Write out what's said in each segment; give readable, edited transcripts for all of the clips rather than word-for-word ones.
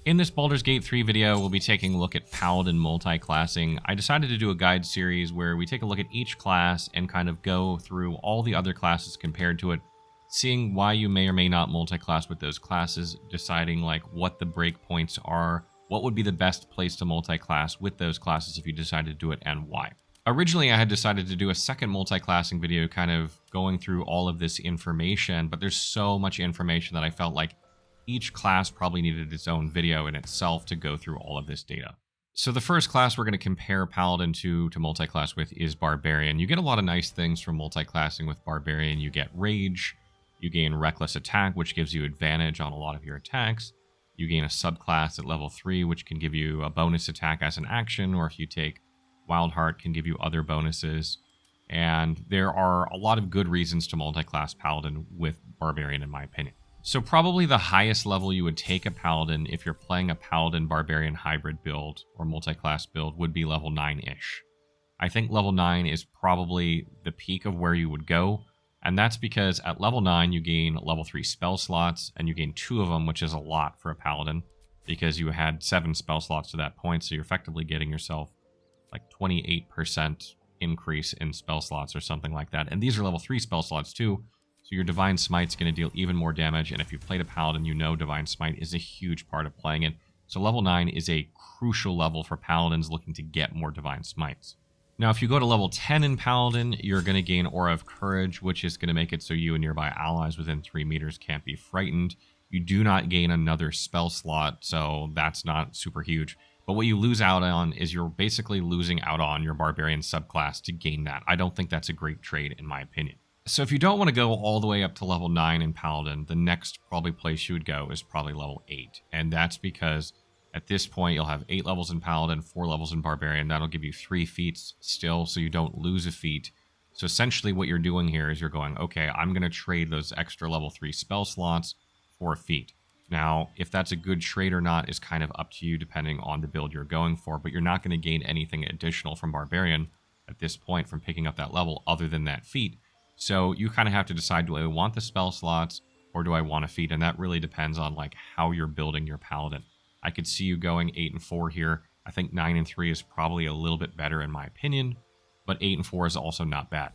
In this Baldur's Gate 3 video, we'll be taking a look at Paladin Multiclassing. I decided to do a guide series where we take a look at each class and kind of go through all the other classes compared to it, seeing why you may or may not multiclass with those classes, deciding like what the breakpoints are, what would be the best place to multiclass with those classes if you decide to do it, and why. Originally, I had decided to do a second multiclassing video kind of going through all of this information, but there's so much information that I felt like each class probably needed its own video in itself to go through all of this data. So the first class we're going to compare Paladin to multiclass with is Barbarian. You get a lot of nice things from multiclassing with Barbarian. You get Rage, you gain Reckless Attack, which gives you advantage on a lot of your attacks. You gain a subclass at level 3, which can give you a bonus attack as an action, or if you take Wild Heart, can give you other bonuses. And there are a lot of good reasons to multiclass Paladin with Barbarian, in my opinion. So probably the highest level you would take a Paladin if you're playing a Paladin Barbarian hybrid build or multiclass build would be level 9-ish. I think level 9 is probably the peak of where you would go, and that's because at level 9 you gain level 3 spell slots, and you gain 2 of them, which is a lot for a Paladin, because you had 7 spell slots to that point, so you're effectively getting yourself like 28% increase in spell slots or something like that. And these are level 3 spell slots too, so your Divine Smite's going to deal even more damage, and if you've played a Paladin, you know Divine Smite is a huge part of playing it. So level 9 is a crucial level for Paladins looking to get more Divine Smites. Now, if you go to level 10 in Paladin, you're going to gain Aura of Courage, which is going to make it so you and nearby allies within 3 meters can't be frightened. You do not gain another spell slot, so that's not super huge. But what you lose out on is you're basically losing out on your Barbarian subclass to gain that. I don't think that's a great trade, in my opinion. So if you don't want to go all the way up to level 9 in Paladin, the next probably place you would go is probably level 8. And that's because at this point you'll have 8 levels in Paladin, 4 levels in Barbarian. That'll give you 3 feats still, so you don't lose a feat. So essentially what you're doing here is you're going, okay, I'm going to trade those extra level 3 spell slots for a feat. Now, if that's a good trade or not is kind of up to you depending on the build you're going for, but you're not going to gain anything additional from Barbarian at this point from picking up that level other than that feat. So you kind of have to decide, do I want the spell slots or do I want a feat? And that really depends on like how you're building your Paladin. I could see you going 8 and 4 here. I think 9 and 3 is probably a little bit better in my opinion, but 8 and 4 is also not bad.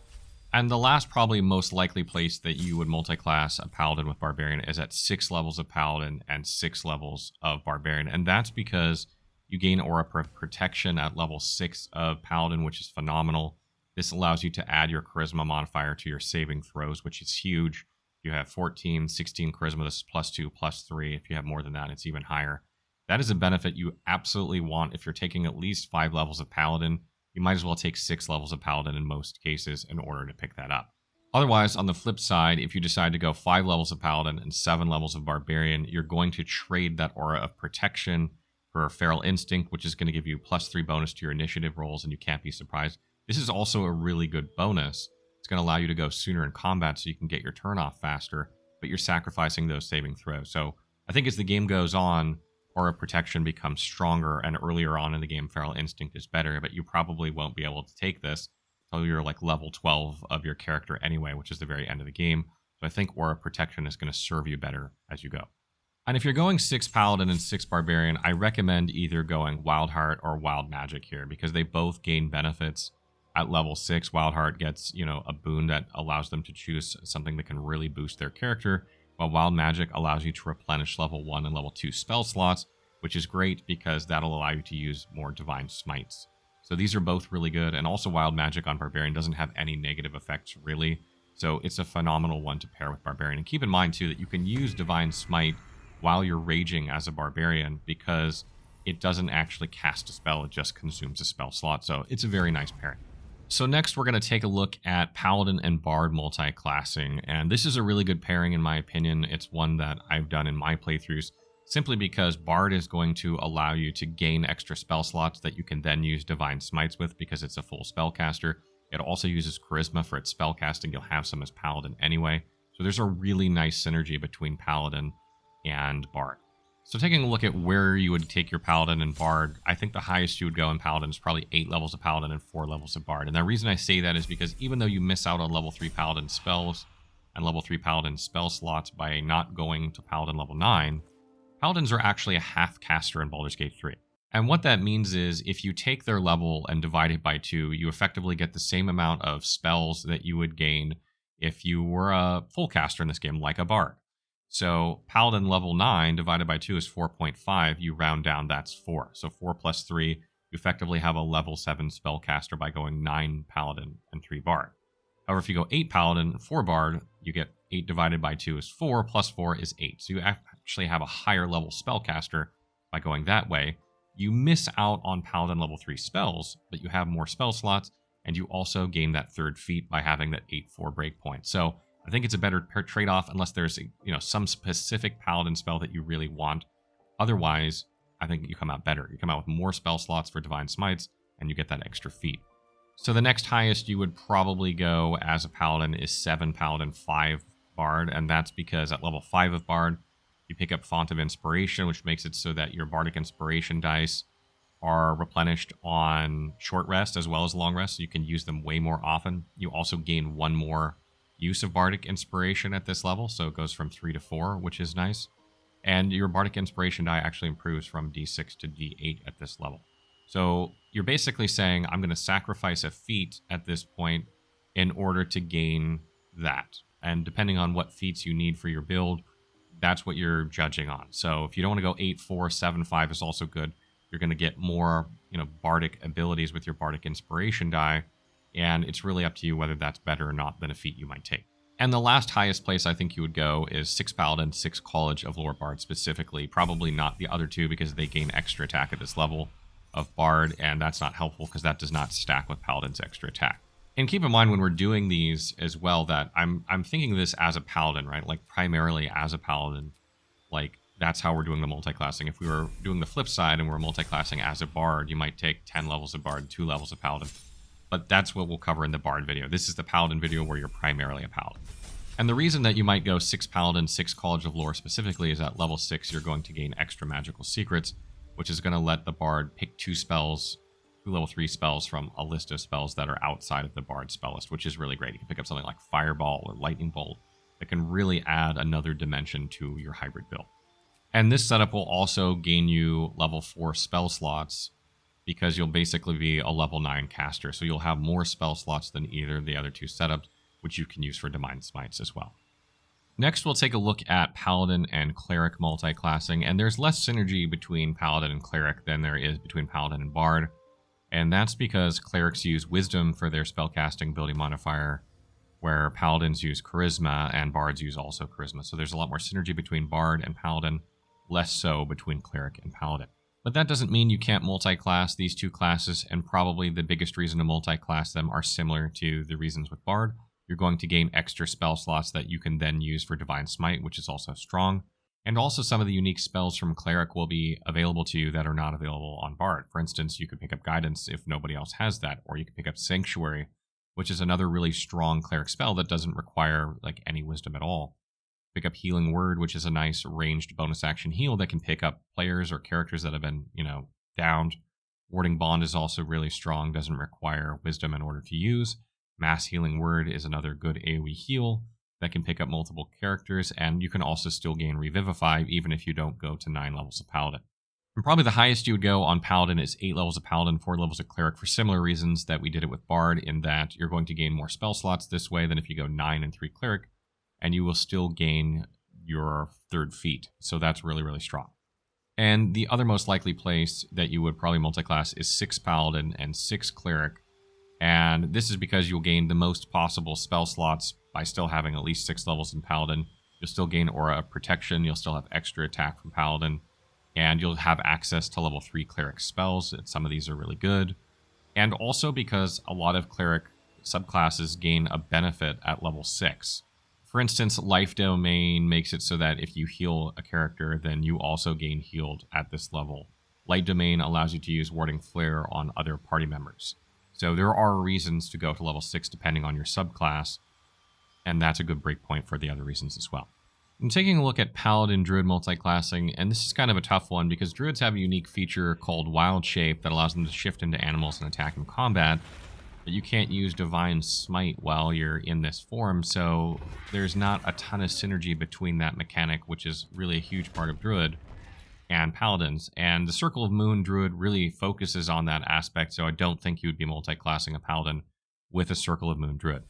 And the last probably most likely place that you would multiclass a Paladin with Barbarian is at 6 levels of Paladin and 6 levels of Barbarian. And that's because you gain Aura Protection at level 6 of Paladin, which is phenomenal. This allows you to add your Charisma modifier to your saving throws, which is huge. You have 14, 16 Charisma. This is +2, +3. If you have more than that, it's even higher. That is a benefit you absolutely want if you're taking at least 5 levels of Paladin. You might as well take 6 levels of Paladin in most cases in order to pick that up. Otherwise, on the flip side, if you decide to go 5 levels of Paladin and 7 levels of Barbarian, you're going to trade that Aura of Protection for a Feral Instinct, which is going to give you +3 bonus to your initiative rolls, and you can't be surprised. This is also a really good bonus. It's going to allow you to go sooner in combat so you can get your turn off faster, but you're sacrificing those saving throws. So I think as the game goes on, Aura Protection becomes stronger, and earlier on in the game, Feral Instinct is better, but you probably won't be able to take this until you're like level 12 of your character anyway, which is the very end of the game. So I think Aura Protection is going to serve you better as you go. And if you're going 6 Paladin and 6 Barbarian, I recommend either going Wild Heart or Wild Magic here, because they both gain benefits. At level 6, Wild Heart gets, a boon that allows them to choose something that can really boost their character, while Wild Magic allows you to replenish level 1 and level 2 spell slots, which is great because that'll allow you to use more Divine Smites. So these are both really good, and also Wild Magic on Barbarian doesn't have any negative effects, really. So it's a phenomenal one to pair with Barbarian. And keep in mind, too, that you can use Divine Smite while you're raging as a Barbarian because it doesn't actually cast a spell, it just consumes a spell slot. So it's a very nice pairing. So next we're going to take a look at Paladin and Bard multiclassing, and this is a really good pairing in my opinion. It's one that I've done in my playthroughs simply because Bard is going to allow you to gain extra spell slots that you can then use Divine Smites with because it's a full spellcaster. It also uses Charisma for its spellcasting. You'll have some as Paladin anyway. So there's a really nice synergy between Paladin and Bard. So taking a look at where you would take your Paladin and Bard, I think the highest you would go in Paladin is probably 8 levels of Paladin and 4 levels of Bard. And the reason I say that is because even though you miss out on level 3 Paladin spells and level 3 Paladin spell slots by not going to Paladin level 9, Paladins are actually a half caster in Baldur's Gate 3. And what that means is if you take their level and divide it by 2, you effectively get the same amount of spells that you would gain if you were a full caster in this game, like a bard. So Paladin level 9 divided by 2 is 4.5. You round down, that's 4. So 4 plus 3, you effectively have a level 7 spellcaster by going 9 Paladin and 3 bard. However, if you go 8 Paladin and 4 bard, you get 8 divided by 2 is 4, plus 4 is 8. So you actually have a higher level spellcaster by going that way. You miss out on Paladin level 3 spells, but you have more spell slots, and you also gain that third feat by having that 8/4 breakpoint. So I think it's a better trade-off unless there's some specific Paladin spell that you really want. Otherwise, I think you come out better. You come out with more spell slots for Divine Smites, and you get that extra feat. So the next highest you would probably go as a Paladin is 7 Paladin, 5 Bard, and that's because at level 5 of Bard, you pick up Font of Inspiration, which makes it so that your Bardic Inspiration dice are replenished on short rest as well as long rest, so you can use them way more often. You also gain 1 more use of Bardic Inspiration at this level, so it goes from 3 to 4, which is nice. And your Bardic Inspiration die actually improves from D6 to D8 at this level. So you're basically saying, I'm going to sacrifice a feat at this point in order to gain that. And depending on what feats you need for your build, that's what you're judging on. So if you don't want to go 8/4, 7/5 is also good. You're going to get more, Bardic abilities with your Bardic Inspiration die, and it's really up to you whether that's better or not than a feat you might take. And the last highest place I think you would go is 6 Paladin, 6 College of Lore Bard specifically. Probably not the other two because they gain extra attack at this level of Bard, and that's not helpful because that does not stack with Paladin's extra attack. And keep in mind when we're doing these as well that I'm thinking this as a Paladin, right? Like primarily as a Paladin. Like that's how we're doing the multiclassing. If we were doing the flip side and we're multiclassing as a Bard, you might take 10 levels of Bard, 2 levels of Paladin. But that's what we'll cover in the Bard video. This is the Paladin video where you're primarily a Paladin. And the reason that you might go 6 Paladin, 6 College of Lore specifically is at level 6 you're going to gain extra magical secrets, which is going to let the Bard pick 2 spells, 2 level 3 spells from a list of spells that are outside of the Bard spell list, which is really great. You can pick up something like Fireball or Lightning Bolt that can really add another dimension to your hybrid build. And this setup will also gain you level 4 spell slots because you'll basically be a level 9 caster. So you'll have more spell slots than either of the other 2 setups, which you can use for Divine Smites as well. Next, we'll take a look at Paladin and Cleric multiclassing, and there's less synergy between Paladin and Cleric than there is between Paladin and Bard, and that's because Clerics use Wisdom for their spellcasting ability modifier, where Paladins use Charisma, and Bards use also Charisma. So there's a lot more synergy between Bard and Paladin, less so between Cleric and Paladin. But that doesn't mean you can't multiclass these 2 classes, and probably the biggest reason to multiclass them are similar to the reasons with Bard. You're going to gain extra spell slots that you can then use for Divine Smite, which is also strong. And also some of the unique spells from Cleric will be available to you that are not available on Bard. For instance, you could pick up Guidance if nobody else has that, or you could pick up Sanctuary, which is another really strong Cleric spell that doesn't require any wisdom at all. Pick up Healing Word, which is a nice ranged bonus action heal that can pick up players or characters that have been, downed. Warding Bond is also really strong, doesn't require wisdom in order to use. Mass Healing Word is another good AoE heal that can pick up multiple characters, and you can also still gain Revivify even if you don't go to 9 levels of Paladin. And probably the highest you would go on Paladin is 8 levels of Paladin, 4 levels of Cleric for similar reasons that we did it with Bard, in that you're going to gain more spell slots this way than if you go 9 and 3 Cleric, and you will still gain your third feat. So that's really, really strong. And the other most likely place that you would probably multiclass is 6 Paladin and 6 Cleric. And this is because you'll gain the most possible spell slots by still having at least 6 levels in Paladin. You'll still gain Aura of Protection. You'll still have extra attack from Paladin. And you'll have access to level 3 Cleric spells. And some of these are really good. And also because a lot of Cleric subclasses gain a benefit at level 6. For instance, Life Domain makes it so that if you heal a character, then you also gain healed at this level. Light Domain allows you to use Warding Flare on other party members. So there are reasons to go to level 6 depending on your subclass, and that's a good breakpoint for the other reasons as well. I'm taking a look at Paladin Druid multiclassing, and this is kind of a tough one because Druids have a unique feature called Wild Shape that allows them to shift into animals and attack in combat, but you can't use Divine Smite while you're in this form, so there's not a ton of synergy between that mechanic, which is really a huge part of Druid, and paladins. And the Circle of Moon Druid really focuses on that aspect, so I don't think you would be multi-classing a paladin with a Circle of Moon Druid.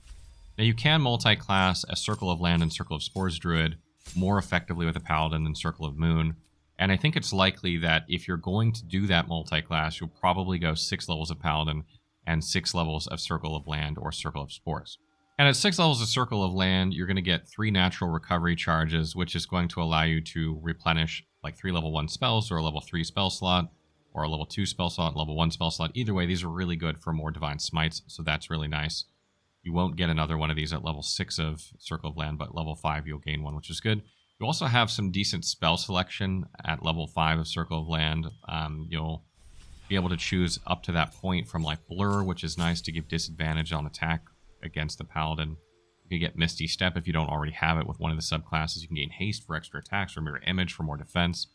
Now you can multi-class a Circle of Land and Circle of Spores Druid more effectively with a paladin than Circle of Moon. And I think it's likely that if you're going to do that multi-class, you'll probably go 6 levels of paladin and 6 levels of Circle of Land or Circle of Spores. And at 6 levels of Circle of Land, you're going to get 3 natural recovery charges, which is going to allow you to replenish like 3 level 1 spells or a level 3 spell slot or a level 2 spell slot, level 1 spell slot. Either way, these are really good for more Divine Smites, so that's really nice. You won't get another one of these at level 6 of Circle of Land, but level 5 you'll gain one, which is good. You also have some decent spell selection at level 5 of Circle of Land. You'll be able to choose up to that point from like Blur, which is nice to give disadvantage on attack against the Paladin. You can get Misty Step if you don't already have it with one of the subclasses. You can gain Haste for extra attacks or Mirror Image for more defense.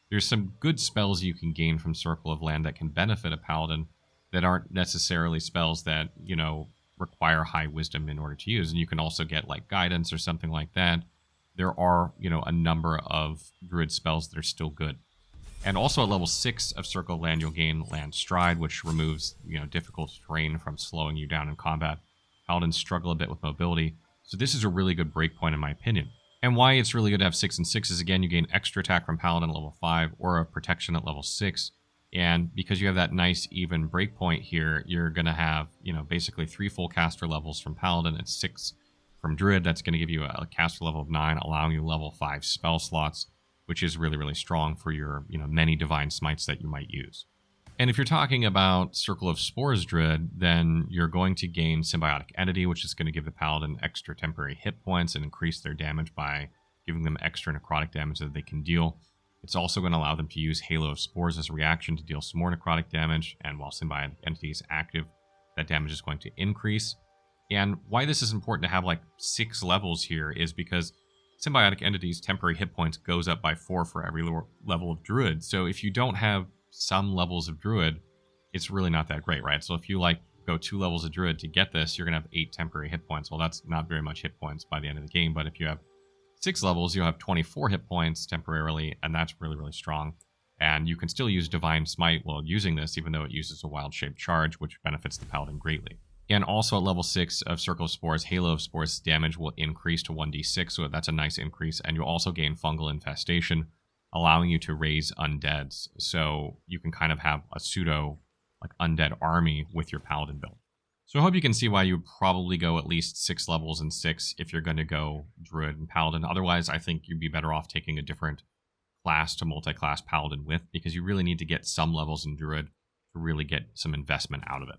There's some good spells you can gain from Circle of Land that can benefit a Paladin that aren't necessarily spells that, you know, require high wisdom in order to use. And you can also get like Guidance or something like that. There are, you know, a number of Druid spells that are still good. And also at level 6 of Circle of Land, you'll gain Land Stride, which removes, you know, difficult terrain from slowing you down in combat. Paladins struggle a bit with mobility, so this is a really good breakpoint in my opinion. And why it's really good to have 6 and 6 is, again, you gain extra attack from Paladin at level 5 or a protection at level 6. And because you have that nice even breakpoint here, you're going to have, you know, basically 3 full caster levels from Paladin and 6 from Druid. That's going to give you a caster level of 9, allowing you level 5 spell slots, which is really, really strong for your, you know, many Divine Smites that you might use. And if you're talking about Circle of Spores Druid, then you're going to gain Symbiotic Entity, which is going to give the Paladin extra temporary hit points and increase their damage by giving them extra necrotic damage that they can deal. It's also going to allow them to use Halo of Spores as a reaction to deal some more necrotic damage, and while Symbiotic Entity is active, that damage is going to increase. And why this is important to have like 6 levels here is because Symbiotic Entity's temporary hit points goes up by 4 for every level of Druid. So if you don't have some levels of Druid, it's really not that great, right? So if you like go 2 levels of Druid to get this, you're going to have 8 temporary hit points. Well, that's not very much hit points by the end of the game, but if you have 6 levels, you'll have 24 hit points temporarily, and that's really, really strong. And you can still use Divine Smite while using this, even though it uses a wild-shaped charge, which benefits the Paladin greatly. And also at level 6 of Circle of Spores, Halo of Spores damage will increase to 1d6, so that's a nice increase. And you'll also gain Fungal Infestation, allowing you to raise undeads. So you can kind of have a pseudo like undead army with your Paladin build. So I hope you can see why you would probably go at least 6 levels in 6 if you're going to go Druid and Paladin. Otherwise, I think you'd be better off taking a different class to multi-class Paladin with, because you really need to get some levels in Druid to really get some investment out of it.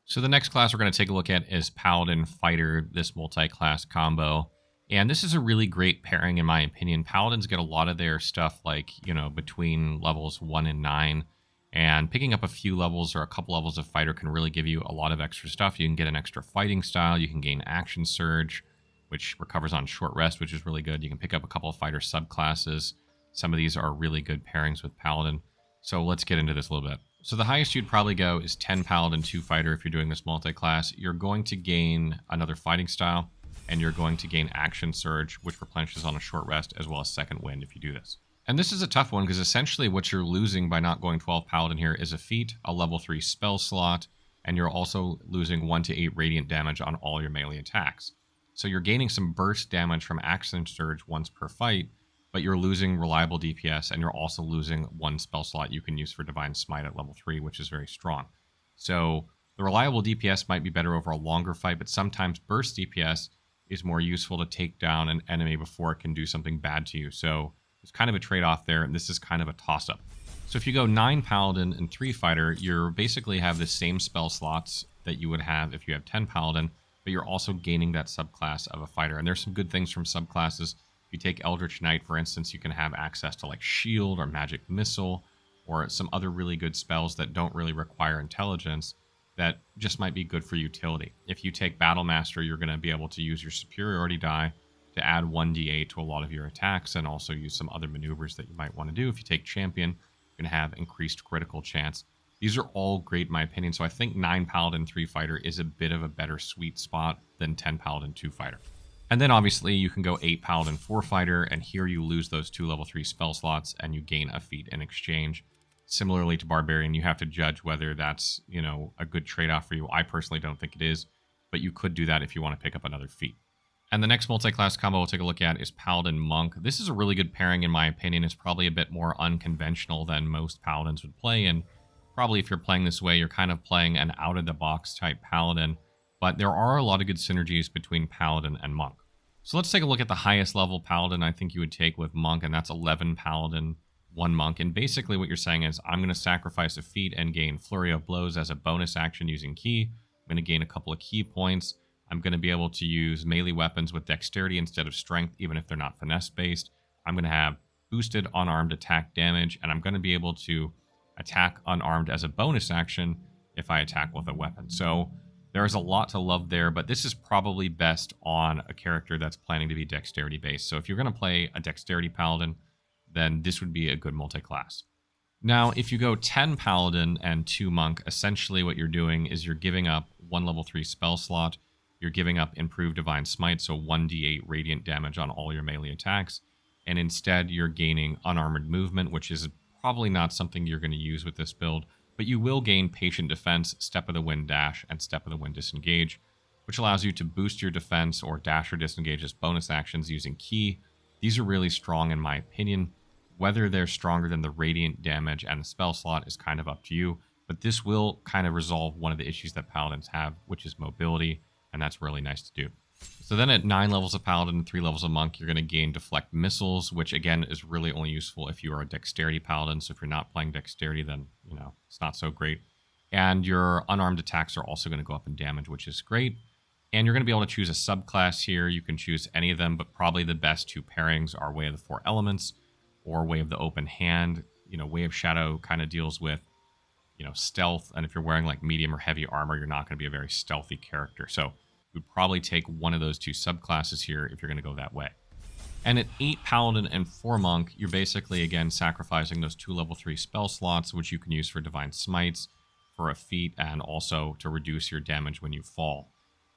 So the next class we're going to take a look at is Paladin Fighter, this multi-class combo. And this is a really great pairing in my opinion. Paladins get a lot of their stuff like, you know, between levels 1 and 9. And picking up a few levels or a couple levels of Fighter can really give you a lot of extra stuff. You can get an extra fighting style. You can gain Action Surge, which recovers on Short Rest, which is really good. You can pick up a couple of Fighter subclasses. Some of these are really good pairings with Paladin. So let's get into this a little bit. So the highest you'd probably go is 10 Paladin, 2 Fighter if you're doing this multi-class. You're going to gain another fighting style, and you're going to gain Action Surge, which replenishes on a Short Rest, as well as Second Wind if you do this. And this is a tough one, because essentially what you're losing by not going 12 Paladin here is a feat, a level 3 spell slot, and you're also losing 1 to 8 radiant damage on all your melee attacks. So you're gaining some burst damage from Action Surge once per fight, but you're losing reliable DPS, and you're also losing 1 spell slot you can use for Divine Smite at level 3, which is very strong. So the reliable DPS might be better over a longer fight, but sometimes burst DPS is more useful to take down an enemy before it can do something bad to you. So there's kind of a trade-off there, and this is kind of a toss-up. So if you go 9 Paladin and 3 Fighter, you basically have the same spell slots that you would have if you have 10 Paladin, but you're also gaining that subclass of a Fighter. And there's some good things from subclasses. If you take Eldritch Knight, for instance, you can have access to like Shield or Magic Missile or some other really good spells that don't really require intelligence that just might be good for utility. If you take Battle Master, you're going to be able to use your superiority die to add 1d8 to a lot of your attacks, and also use some other maneuvers that you might want to do. If you take Champion, you're going to have increased critical chance. These are all great in my opinion, so I think 9 Paladin, 3 Fighter is a bit of a better sweet spot than 10 Paladin, 2 Fighter. And then obviously you can go 8 Paladin 4 Fighter, and here you lose those 2 level 3 spell slots and you gain a feat in exchange. Similarly to Barbarian, you have to judge whether that's, a good trade-off for you. I personally don't think it is, but you could do that if you want to pick up another feat. And the next multi-class combo we'll take a look at is Paladin Monk. This is a really good pairing in my opinion. It's probably a bit more unconventional than most Paladins would play, and probably if you're playing this way, you're kind of playing an out-of-the-box type Paladin, but there are a lot of good synergies between Paladin and Monk. So let's take a look at the highest level Paladin I think you would take with Monk, and that's 11 Paladin, 1 Monk. And basically what you're saying is, I'm going to sacrifice a feat and gain Flurry of Blows as a bonus action using Ki. I'm going to gain a couple of Ki points. I'm going to be able to use melee weapons with Dexterity instead of Strength, even if they're not Finesse-based. I'm going to have boosted unarmed attack damage, and I'm going to be able to attack unarmed as a bonus action if I attack with a weapon. So there's a lot to love there, but this is probably best on a character that's planning to be Dexterity-based. So if you're going to play a Dexterity Paladin, then this would be a good multi-class. Now, if you go 10 Paladin and 2 Monk, essentially what you're doing is you're giving up 1 level 3 spell slot, you're giving up Improved Divine Smite, so 1d8 radiant damage on all your melee attacks, and instead you're gaining Unarmored Movement, which is probably not something you're going to use with this build, but you will gain Patient Defense, Step of the Wind Dash, and Step of the Wind Disengage, which allows you to boost your defense or dash or disengage as bonus actions using Ki. These are really strong in my opinion. Whether they're stronger than the radiant damage and the spell slot is kind of up to you, but this will kind of resolve one of the issues that Paladins have, which is mobility, and that's really nice to do. So then at 9 levels of Paladin and 3 levels of Monk, you're going to gain Deflect Missiles, which again is really only useful if you are a Dexterity Paladin. So if you're not playing Dexterity, then, it's not so great. And your unarmed attacks are also going to go up in damage, which is great. And you're going to be able to choose a subclass here. You can choose any of them, but probably the best 2 pairings are Way of the 4 Elements or Way of the Open Hand. Way of Shadow kind of deals with, stealth. And if you're wearing like medium or heavy armor, you're not going to be a very stealthy character. So you'd probably take one of those 2 subclasses here if you're going to go that way. And at 8 Paladin and 4 Monk, you're basically, again, sacrificing those 2 level 3 spell slots, which you can use for Divine Smites, for a feat, and also to reduce your damage when you fall.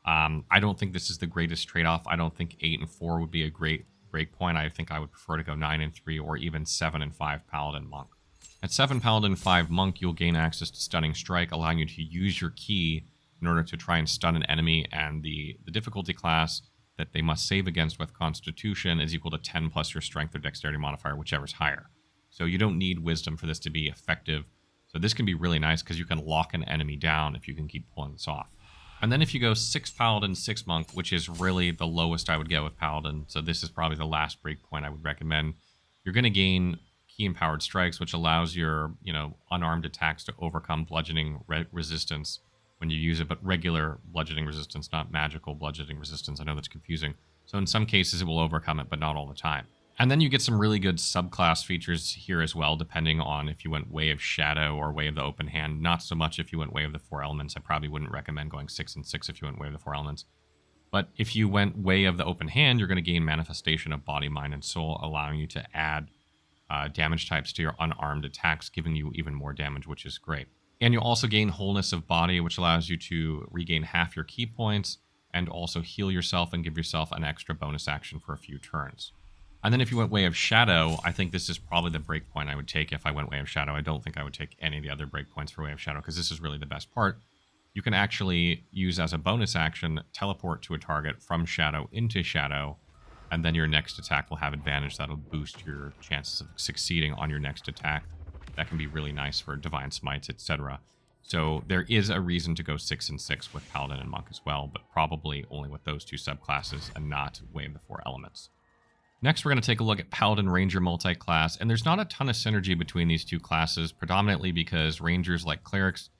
I don't think this is the greatest trade-off. I don't think 8 and 4 would be a great breakpoint. I think I would prefer to go 9 and 3 or even 7 and 5 Paladin Monk. At 7 Paladin 5 Monk, you'll gain access to Stunning Strike, allowing you to use your Ki in order to try and stun an enemy, and the difficulty class that they must save against with Constitution is equal to 10 plus your Strength or Dexterity modifier, whichever's higher. So you don't need Wisdom for this to be effective. So this can be really nice because you can lock an enemy down if you can keep pulling this off. And then if you go 6 Paladin, 6 Monk, which is really the lowest I would go with Paladin, so this is probably the last breakpoint I would recommend, you're going to gain Ki-Empowered Strikes, which allows your unarmed attacks to overcome bludgeoning resistance when you use it, but regular bludgeoning resistance, not magical bludgeoning resistance. I know that's confusing. So in some cases it will overcome it, but not all the time. And then you get some really good subclass features here as well, depending on if you went Way of Shadow or Way of the Open Hand. Not so much if you went Way of the 4 Elements. I probably wouldn't recommend going 6 and 6 if you went Way of the 4 Elements. But if you went Way of the Open Hand, you're going to gain Manifestation of Body, Mind, and Soul, allowing you to add damage types to your unarmed attacks, giving you even more damage, which is great. And you'll also gain Wholeness of Body, which allows you to regain half your Ki points and also heal yourself and give yourself an extra bonus action for a few turns. And then if you went Way of Shadow, I think this is probably the breakpoint I would take if I went Way of Shadow. I don't think I would take any of the other breakpoints for Way of Shadow because this is really the best part. You can actually use as a bonus action, teleport to a target from Shadow into Shadow, and then your next attack will have advantage. That'll boost your chances of succeeding on your next attack. That can be really nice for Divine Smites, etc. So there is a reason to go 6 and 6 with Paladin and Monk as well, but probably only with those 2 subclasses and not Way of the 4 Elements. Next, we're going to take a look at Paladin Ranger multi-class, and there's not a ton of synergy between these 2 classes, predominantly because Rangers, like Clerics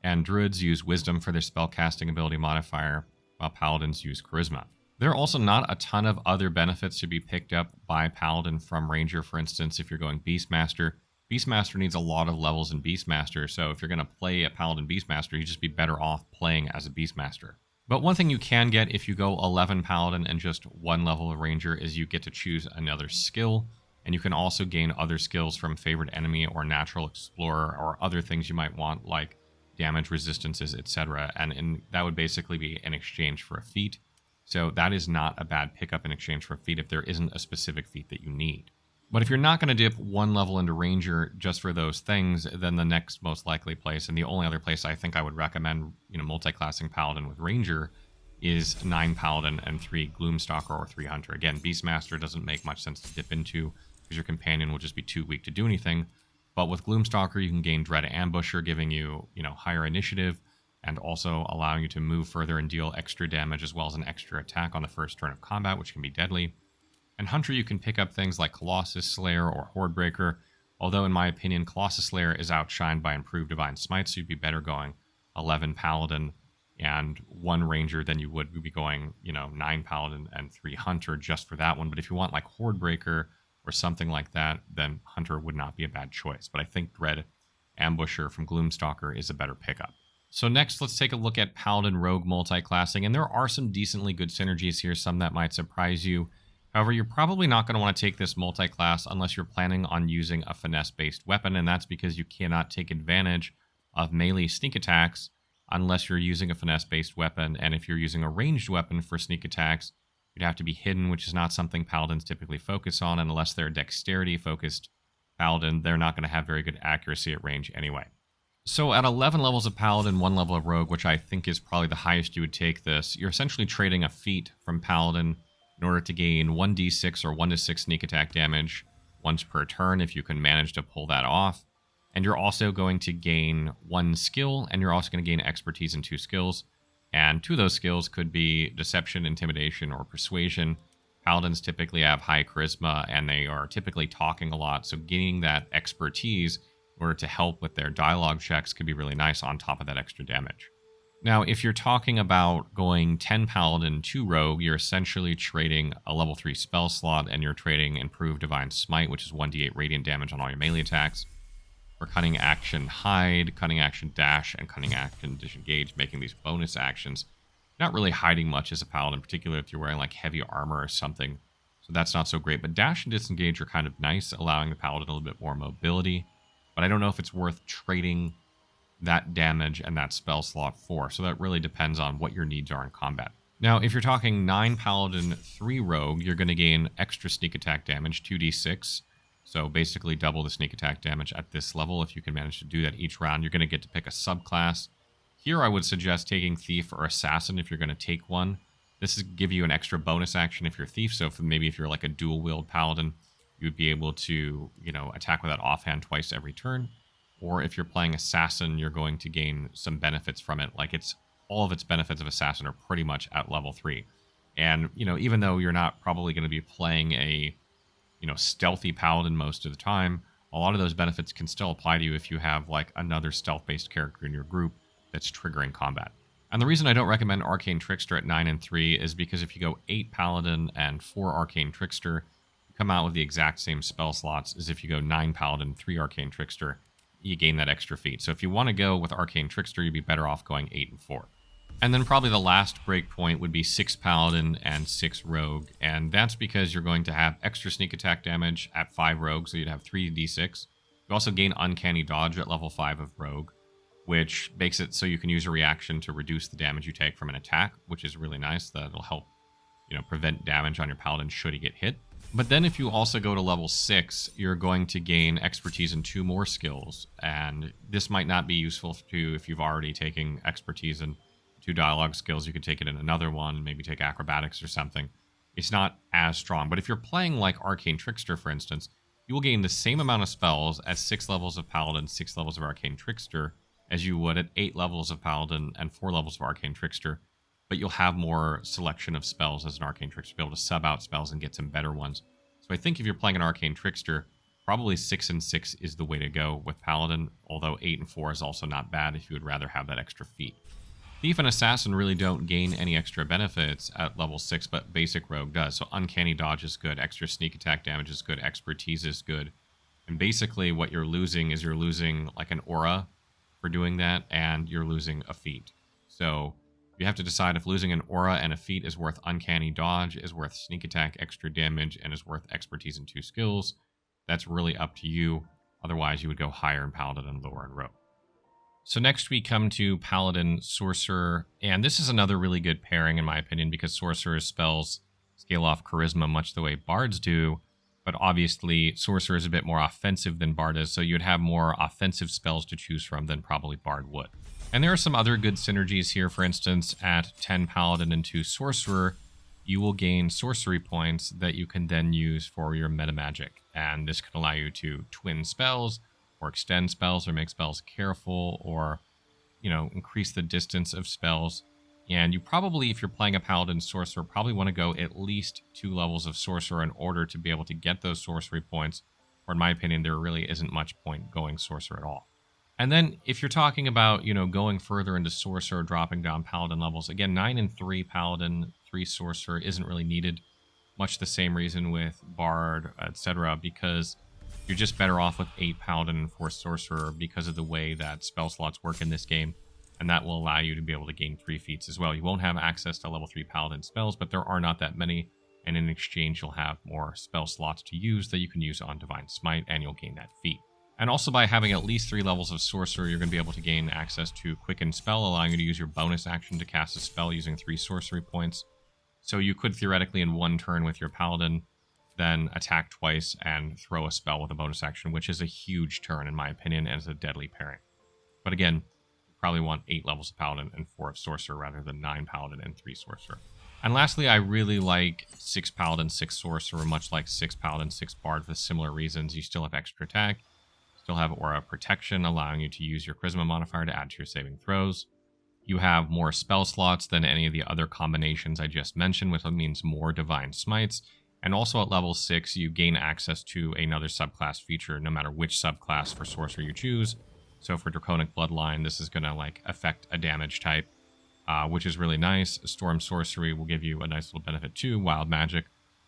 and Druids, use Wisdom for their spellcasting ability modifier, while Paladins use Charisma. There are also not a ton of other benefits to be picked up by Paladin from Ranger. For instance, if you're going Beastmaster, Beastmaster needs a lot of levels in Beastmaster, so if you're going to play a Paladin Beastmaster, you'd just be better off playing as a Beastmaster. But one thing you can get if you go 11 Paladin and just 1 level of Ranger is you get to choose another skill, and you can also gain other skills from Favorite Enemy or Natural Explorer or other things you might want, like damage resistances, etc. And that would basically be in exchange for a feat. So that is not a bad pickup in exchange for a feat if there isn't a specific feat that you need. But if you're not going to dip one level into Ranger just for those things, then the next most likely place, and the only other place I think I would recommend, multi-classing Paladin with Ranger, is 9 Paladin and 3 Gloomstalker or 3 Hunter. Again, Beastmaster doesn't make much sense to dip into because your companion will just be too weak to do anything. But with Gloomstalker, you can gain Dread Ambusher, giving you, higher initiative, and also allowing you to move further and deal extra damage as well as an extra attack on the first turn of combat, which can be deadly. And Hunter, you can pick up things like Colossus Slayer or Hordebreaker, although in my opinion, Colossus Slayer is outshined by improved Divine Smite, so you'd be better going 11 Paladin and 1 Ranger than you would be going, 9 Paladin and 3 Hunter just for that one. But if you want like Hordebreaker or something like that, then Hunter would not be a bad choice. But I think Dread Ambusher from Gloomstalker is a better pickup. So next, let's take a look at Paladin Rogue multiclassing, and there are some decently good synergies here, some that might surprise you. However, you're probably not going to want to take this multiclass unless you're planning on using a finesse-based weapon, and that's because you cannot take advantage of melee sneak attacks unless you're using a finesse-based weapon, and if you're using a ranged weapon for sneak attacks, you'd have to be hidden, which is not something Paladins typically focus on, and unless they're a dexterity-focused Paladin, they're not going to have very good accuracy at range anyway. So at 11 levels of Paladin, 1 level of Rogue, which I think is probably the highest you would take this, you're essentially trading a feat from Paladin in order to gain 1d6 or 1-6 sneak attack damage once per turn if you can manage to pull that off. And you're also going to gain 1 skill, and you're also going to gain expertise in 2 skills. And 2 of those skills could be Deception, Intimidation, or Persuasion. Paladins typically have high charisma, and they are typically talking a lot, so gaining that expertise in order to help with their dialogue checks could be really nice on top of that extra damage. Now, if you're talking about going 10 Paladin to Rogue, you're essentially trading a level 3 spell slot, and you're trading Improved Divine Smite, which is 1d8 radiant damage on all your melee attacks, for Cunning Action Hide, Cunning Action Dash, and Cunning Action Disengage, making these bonus actions. You're not really hiding much as a Paladin, particularly if you're wearing like heavy armor or something, so that's not so great. But Dash and Disengage are kind of nice, allowing the Paladin a little bit more mobility, but I don't know if it's worth trading that damage and that spell slot for. So that really depends on what your needs are in combat. Now, if you're talking 9 Paladin, 3 Rogue, you're going to gain extra sneak attack damage, 2d6. So basically double the sneak attack damage at this level. If you can manage to do that each round, you're going to get to pick a subclass. Here I would suggest taking Thief or Assassin if you're going to take one. This is give you an extra bonus action if you're Thief. So if you're like a dual wield Paladin, you would be able to, attack with that offhand twice every turn. Or if you're playing Assassin, you're going to gain some benefits from it. Like all of its benefits of Assassin are pretty much at level 3. And, even though you're not probably going to be playing a, stealthy Paladin most of the time, a lot of those benefits can still apply to you if you have like another stealth-based character in your group that's triggering combat. And the reason I don't recommend Arcane Trickster at 9 and 3 is because if you go 8 Paladin and 4 Arcane Trickster, you come out with the exact same spell slots as if you go 9 Paladin, 3 Arcane Trickster. You gain that extra feat. So if you want to go with Arcane Trickster, you'd be better off going 8 and 4. And then probably the last breakpoint would be 6 Paladin and 6 Rogue. And that's because you're going to have extra sneak attack damage at 5 Rogue, so you'd have 3d6. You also gain Uncanny Dodge at level 5 of Rogue, which makes it so you can use a reaction to reduce the damage you take from an attack, which is really nice. That'll help, prevent damage on your Paladin should he get hit. But then if you also go to level 6, you're going to gain expertise in 2 more skills. And this might not be useful to you if you've already taken expertise in 2 dialogue skills. You could take it in another one, maybe take acrobatics or something. It's not as strong. But if you're playing like Arcane Trickster, for instance, you will gain the same amount of spells at 6 levels of Paladin, 6 levels of Arcane Trickster, as you would at 8 levels of Paladin and 4 levels of Arcane Trickster. But you'll have more selection of spells as an Arcane Trickster, be able to sub out spells and get some better ones. So I think if you're playing an Arcane Trickster, probably 6 and 6 is the way to go with Paladin, although 8 and 4 is also not bad if you would rather have that extra feat. Thief and Assassin really don't gain any extra benefits at level 6, but basic Rogue does. So Uncanny Dodge is good, extra sneak attack damage is good, expertise is good. And basically what you're losing is you're losing like an aura for doing that, and you're losing a feat. So you have to decide if losing an aura and a feat is worth Uncanny Dodge, is worth sneak attack extra damage, and is worth expertise in 2 skills. That's really up to you. Otherwise, you would go higher in Paladin and lower in Rogue. So next we come to Paladin Sorcerer, and this is another really good pairing in my opinion because Sorcerer's spells scale off Charisma much the way Bards do, but obviously Sorcerer is a bit more offensive than Bard is, so you'd have more offensive spells to choose from than probably Bard would. And there are some other good synergies here. For instance, at 10 Paladin and 2 Sorcerer, you will gain sorcery points that you can then use for your meta magic, and this can allow you to twin spells, or extend spells, or make spells careful, or, increase the distance of spells. And you probably, if you're playing a Paladin Sorcerer, probably want to go at least 2 levels of Sorcerer in order to be able to get those sorcery points, or in my opinion, there really isn't much point going Sorcerer at all. And then if you're talking about, going further into Sorcerer, dropping down Paladin levels, again, 9 and 3 Paladin, 3 Sorcerer isn't really needed. Much the same reason with Bard, etc., because you're just better off with 8 Paladin and 4 Sorcerer because of the way that spell slots work in this game, and that will allow you to be able to gain 3 feats as well. You won't have access to level 3 Paladin spells, but there are not that many, and in exchange you'll have more spell slots to use that you can use on Divine Smite, and you'll gain that feat. And also by having at least 3 levels of Sorcerer, you're going to be able to gain access to Quicken Spell, allowing you to use your bonus action to cast a spell using 3 sorcery points. So you could theoretically in one turn with your Paladin then attack twice and throw a spell with a bonus action, which is a huge turn in my opinion and is a deadly pairing. But again, you probably want 8 levels of Paladin and 4 of Sorcerer rather than 9 Paladin and 3 Sorcerer. And lastly, I really like 6 Paladin, 6 Sorcerer, much like 6 Paladin, 6 Bard for similar reasons. You still have extra attack, still have Aura Protection, allowing you to use your Charisma modifier to add to your saving throws. You have more spell slots than any of the other combinations I just mentioned, which means more Divine Smites. And also at level 6, you gain access to another subclass feature, no matter which subclass for Sorcerer you choose. So for Draconic Bloodline, this is going to affect a damage type, which is really nice. Storm Sorcery will give you a nice little benefit too. Wild Magic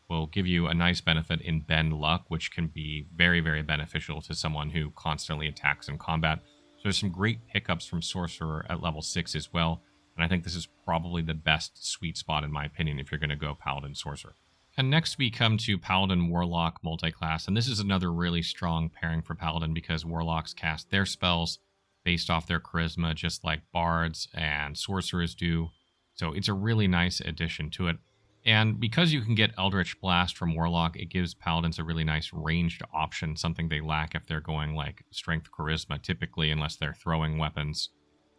will give you a nice benefit in Bend Luck, which can be very, very beneficial to someone who constantly attacks in combat. So there's some great pickups from Sorcerer at level 6 as well. And I think this is probably the best sweet spot in my opinion if you're going to go Paladin Sorcerer. And next we come to Paladin Warlock Multiclass, and this is another really strong pairing for Paladin because Warlocks cast their spells based off their charisma just like Bards and Sorcerers do, so it's a really nice addition to it. And because you can get Eldritch Blast from Warlock, it gives Paladins a really nice ranged option, something they lack if they're going like Strength Charisma typically, unless they're throwing weapons.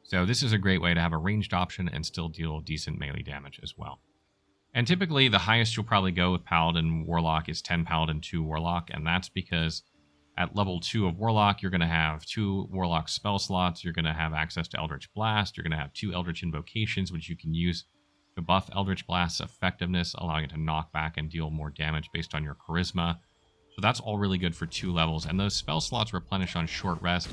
So this is a great way to have a ranged option and still deal decent melee damage as well. And typically, the highest you'll probably go with Paladin Warlock is 10 Paladin, 2 Warlock, and that's because at level 2 of Warlock, you're going to have 2 Warlock spell slots, you're going to have access to Eldritch Blast, you're going to have 2 Eldritch Invocations, which you can use to buff Eldritch Blast's effectiveness, allowing it to knock back and deal more damage based on your Charisma. So that's all really good for 2 levels, and those spell slots replenish on short rest,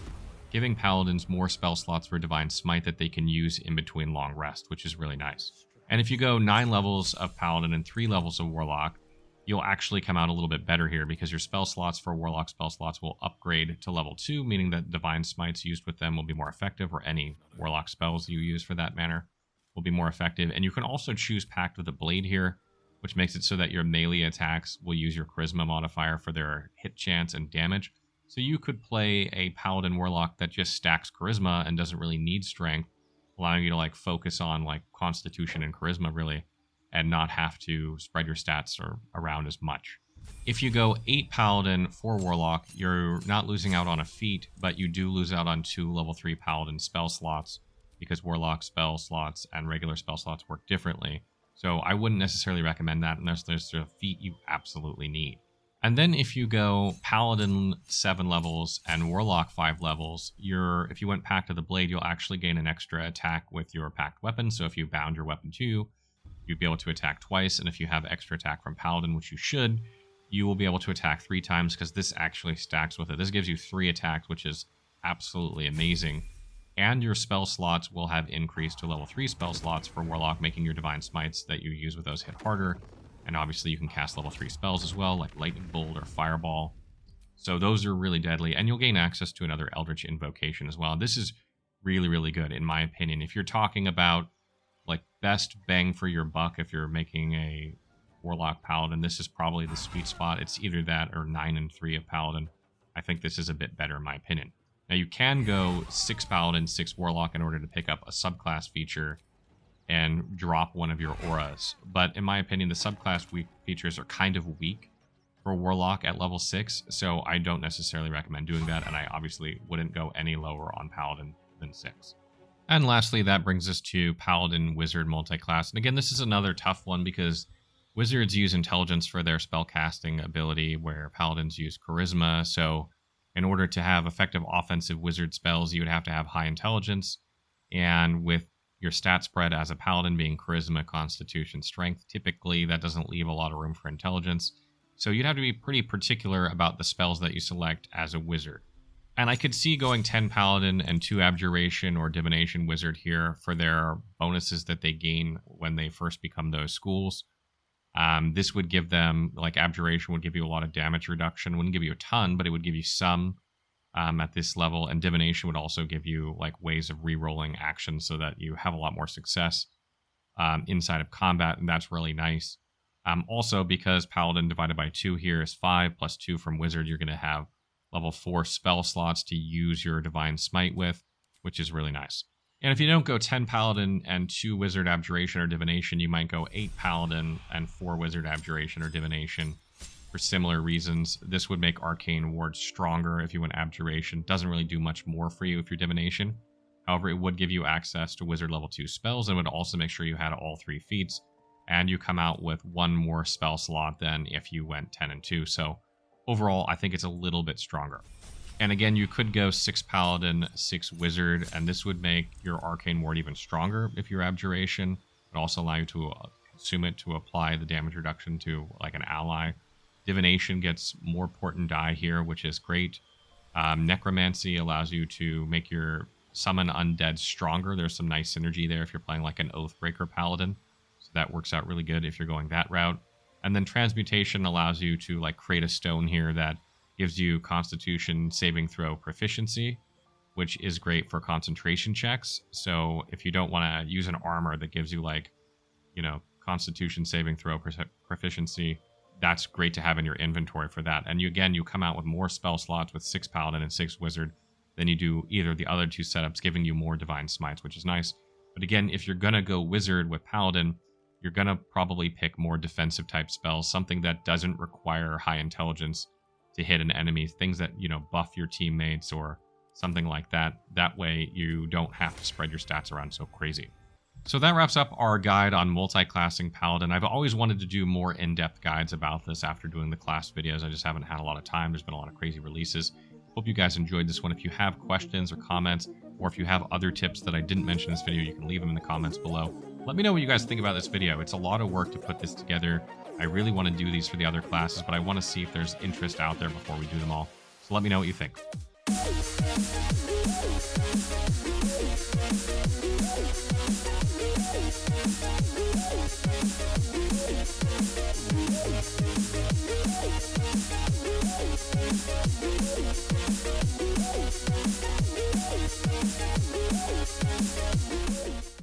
giving Paladins more spell slots for Divine Smite that they can use in between long rest, which is really nice. And if you go 9 levels of Paladin and 3 levels of Warlock, you'll actually come out a little bit better here because your spell slots for Warlock spell slots will upgrade to level 2, meaning that Divine Smites used with them will be more effective, or any Warlock spells you use for that manner will be more effective. And you can also choose Pact with a Blade here, which makes it so that your melee attacks will use your Charisma modifier for their hit chance and damage. So you could play a Paladin Warlock that just stacks Charisma and doesn't really need Strength, allowing you to focus on Constitution and Charisma really, and not have to spread your stats around as much. If you go 8 Paladin, 4 Warlock, you're not losing out on a feat, but you do lose out on 2 level 3 Paladin spell slots because Warlock spell slots and regular spell slots work differently. So I wouldn't necessarily recommend that unless there's a feat you absolutely need. And then if you go Paladin 7 levels and Warlock 5 levels, if you went Pact of the Blade, you'll actually gain an extra attack with your Pact weapon. So if you bound your weapon to you, you'd be able to attack twice. And if you have extra attack from Paladin, which you should, you will be able to attack 3 times because this actually stacks with it. This gives you 3 attacks, which is absolutely amazing. And your spell slots will have increased to level 3 spell slots for Warlock, making your Divine Smites that you use with those hit harder. And obviously you can cast level 3 spells as well, like Lightning Bolt or Fireball. So those are really deadly, and you'll gain access to another Eldritch Invocation as well. This is really, really good, in my opinion. If you're talking about best bang for your buck, if you're making a Warlock Paladin, this is probably the sweet spot. It's either that or 9 and 3 of Paladin. I think this is a bit better in my opinion. Now you can go 6 Paladin, 6 Warlock in order to pick up a subclass feature and drop one of your auras. But in my opinion, the subclass features are kind of weak for Warlock at level 6, so I don't necessarily recommend doing that, and I obviously wouldn't go any lower on Paladin than 6. And lastly, that brings us to Paladin Wizard Multiclass. And again, this is another tough one because Wizards use Intelligence for their spellcasting ability, where Paladins use Charisma, so in order to have effective offensive wizard spells, you would have to have high intelligence. And with your stat spread as a paladin being charisma, constitution, strength, typically that doesn't leave a lot of room for intelligence. So you'd have to be pretty particular about the spells that you select as a wizard. And I could see going 10 paladin and 2 abjuration or divination wizard here for their bonuses that they gain when they first become those schools. This would give them, like abjuration would give you a lot of damage reduction. Wouldn't give you a ton, but it would give you some at this level. And divination would also give you like ways of re-rolling actions so that you have a lot more success inside of combat, and that's really nice. Also, because paladin divided by 2 here is 5 plus 2 from wizard, you're going to have level 4 spell slots to use your divine smite with, which is really nice. And if you don't go 10 Paladin and 2 Wizard Abjuration or Divination, you might go 8 Paladin and 4 Wizard Abjuration or Divination for similar reasons. This would make Arcane Ward stronger if you went Abjuration. Doesn't really do much more for you if you're Divination. However, it would give you access to Wizard level 2 spells and would also make sure you had all 3 feats. And you come out with 1 more spell slot than if you went 10 and 2. So overall, I think it's a little bit stronger. And again, you could go 6 Paladin, 6 Wizard, and this would make your Arcane Ward even stronger if you're Abjuration. It would also allow you to consume it to apply the damage reduction to like an ally. Divination gets more Portent Die here, which is great. Necromancy allows you to make your summon undead stronger. There's some nice synergy there if you're playing like an Oathbreaker Paladin. So that works out really good if you're going that route. And then Transmutation allows you to like create a stone here that gives you Constitution saving throw proficiency, which is great for concentration checks. So if you don't want to use an armor that gives you like, you know, Constitution saving throw proficiency, that's great to have in your inventory for that. And you come out with more spell slots with 6 Paladin and 6 Wizard than you do either of the other 2 setups, giving you more Divine Smites, which is nice. But again, if you're going to go Wizard with Paladin, you're going to probably pick more defensive type spells, something that doesn't require high intelligence to hit an enemy, things that, you know, buff your teammates or something like that. That way you don't have to spread your stats around so crazy. So that wraps up our guide on multi-classing Paladin. I've always wanted to do more in-depth guides about this after doing the class videos. I just haven't had a lot of time. There's been a lot of crazy releases. Hope you guys enjoyed this one. If you have questions or comments, or if you have other tips that I didn't mention in this video, you can leave them in the comments below. Let me know what you guys think about this video. It's a lot of work to put this together. I really want to do these for the other classes, but I want to see if there's interest out there before we do them all. So let me know what you think.